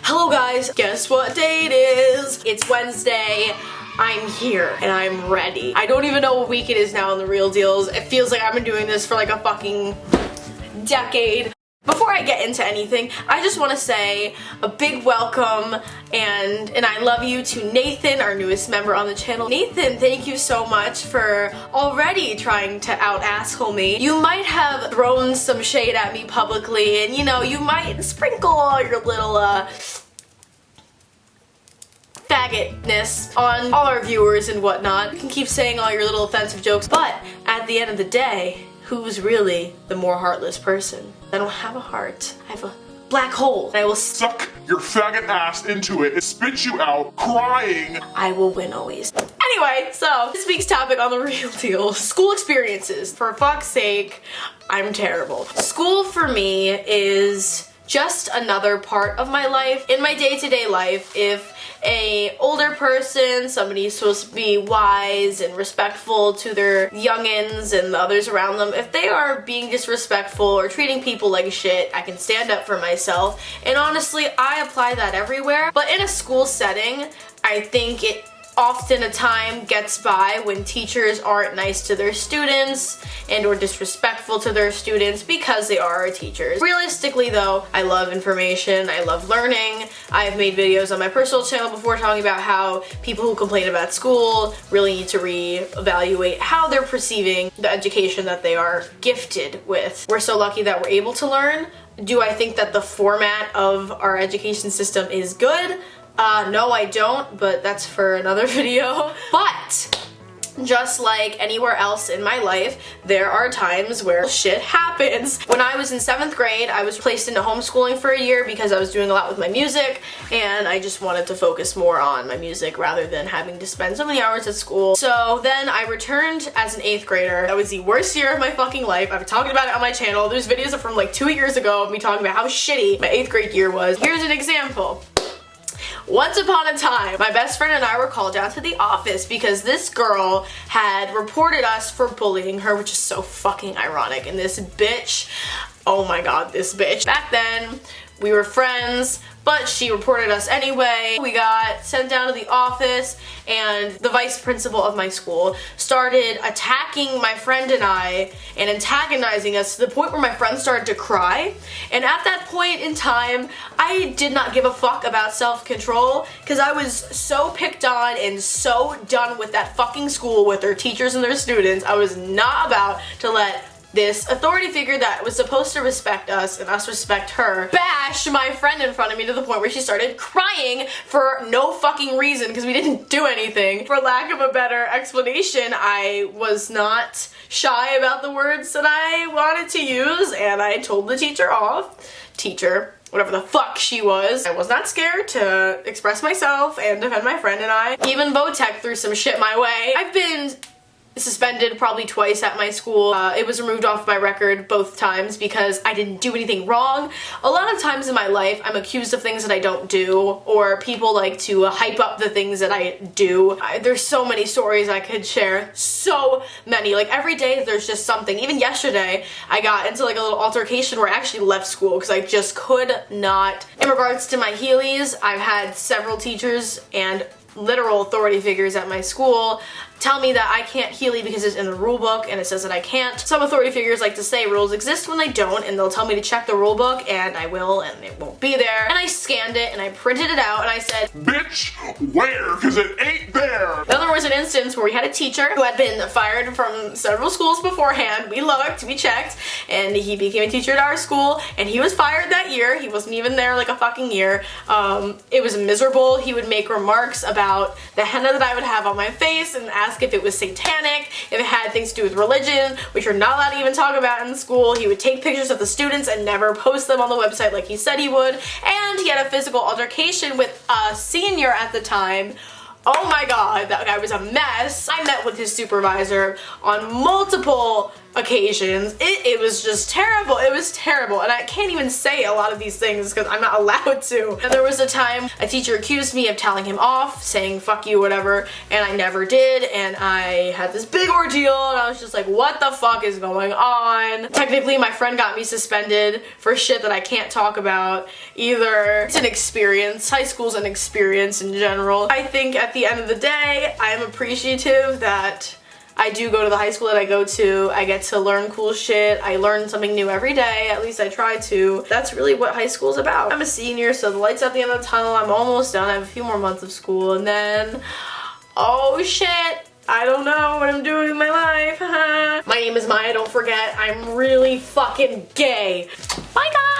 Hello guys, guess what day it is? It's Wednesday. I'm here and I'm ready. I don't even know what week it is now in the real deals. It feels like I've been doing this for like a fucking decade. Before I get into anything, I just want to say a big welcome and I love you to Nathan, our newest member on the channel. Nathan, thank you so much for already trying to out-asshole me. You might have thrown some shade at me publicly and, you know, you might sprinkle all your little, faggotness on all our viewers and whatnot. You can keep saying all your little offensive jokes, but at the end of the day, who's really the more heartless person? I don't have a heart. I have a black hole. I will suck your faggot ass into it and spit you out crying. I will win always. Anyway, so this week's topic on The Real Deal, school experiences. For fuck's sake, I'm terrible. School for me is just another part of my life. In my day-to-day life, if a older person, somebody who's supposed to be wise and respectful to their youngins and the others around them, if they are being disrespectful or treating people like shit, I can stand up for myself. And honestly, I apply that everywhere. But in a school setting, I think it often a time gets by when teachers aren't nice to their students and or disrespectful to their students because they are our teachers. Realistically though, I love information, I love learning. I've made videos on my personal channel before talking about how people who complain about school really need to reevaluate how they're perceiving the education that they are gifted with. We're so lucky that we're able to learn. Do I think that the format of our education system is good? No, I don't, but that's for another video. But just like anywhere else in my life, there are times where shit happens. When I was in 7th grade, I was placed into homeschooling for a year because I was doing a lot with my music and I just wanted to focus more on my music rather than having to spend so many hours at school. So then I returned as an 8th grader. That was the worst year of my fucking life. I've been talking about it on my channel. There's videos from like 2 years ago of me talking about how shitty my 8th grade year was. Here's an example. Once upon a time, my best friend and I were called down to the office because this girl had reported us for bullying her, which is so fucking ironic. And this bitch, oh my god, this bitch. Back then, we were friends, but she reported us anyway. We got sent down to the office and the vice principal of my school started attacking my friend and I and antagonizing us to the point where my friend started to cry. And at that point in time, I did not give a fuck about self-control because I was so picked on and so done with that fucking school with their teachers and their students. I was not about to let this authority figure that was supposed to respect us and us respect her bash my friend in front of me to the point where she started crying for no fucking reason because we didn't do anything. For lack of a better explanation, I was not shy about the words that I wanted to use and I told the teacher off. Teacher, whatever the fuck she was. I was not scared to express myself and defend my friend and I. Even Votech threw some shit my way. I've been suspended probably twice at my school. It was removed off my record both times because I didn't do anything wrong. A lot of times in my life, I'm accused of things that I don't do, or people like to hype up the things that I do. There's so many stories I could share. So many. Like every day there's just something. Even yesterday, I got into like a little altercation where I actually left school because I just could not. In regards to my Heelys, I've had several teachers and literal authority figures at my school tell me that I can't Heely because it's in the rule book and it says that I can't. Some authority figures like to say rules exist when they don't, and they'll tell me to check the rule book and I will and it won't be there. And I scanned it and I printed it out and I said, "Bitch, where? Because it ain't there." Then there was an instance where we had a teacher who had been fired from several schools beforehand. We looked, we checked, and he became a teacher at our school and he was fired that year. He wasn't even there like a fucking year. It was miserable. He would make remarks about the henna that I would have on my face and ask if it was satanic, if it had things to do with religion, which you're not allowed to even talk about in school. He would take pictures of the students and never post them on the website like he said he would. And he had a physical altercation with a senior at the time. Oh my god, that guy was a mess. I met with his supervisor on multiple occasions. It was just terrible. It was terrible. And I can't even say a lot of these things because I'm not allowed to. And there was a time a teacher accused me of telling him off, saying fuck you, whatever, and I never did. And I had this big ordeal and I was just like, what the fuck is going on? Technically, my friend got me suspended for shit that I can't talk about either. It's an experience. High school's an experience in general. I think at the end of the day, I'm appreciative that I do go to the high school that I go to. I get to learn cool shit. I learn something new every day. At least I try to. That's really what high school's about. I'm a senior, so the light's at the end of the tunnel. I'm almost done. I have a few more months of school, and then, oh shit, I don't know what I'm doing with my life. My name is Maya. Don't forget, I'm really fucking gay. Bye, guys.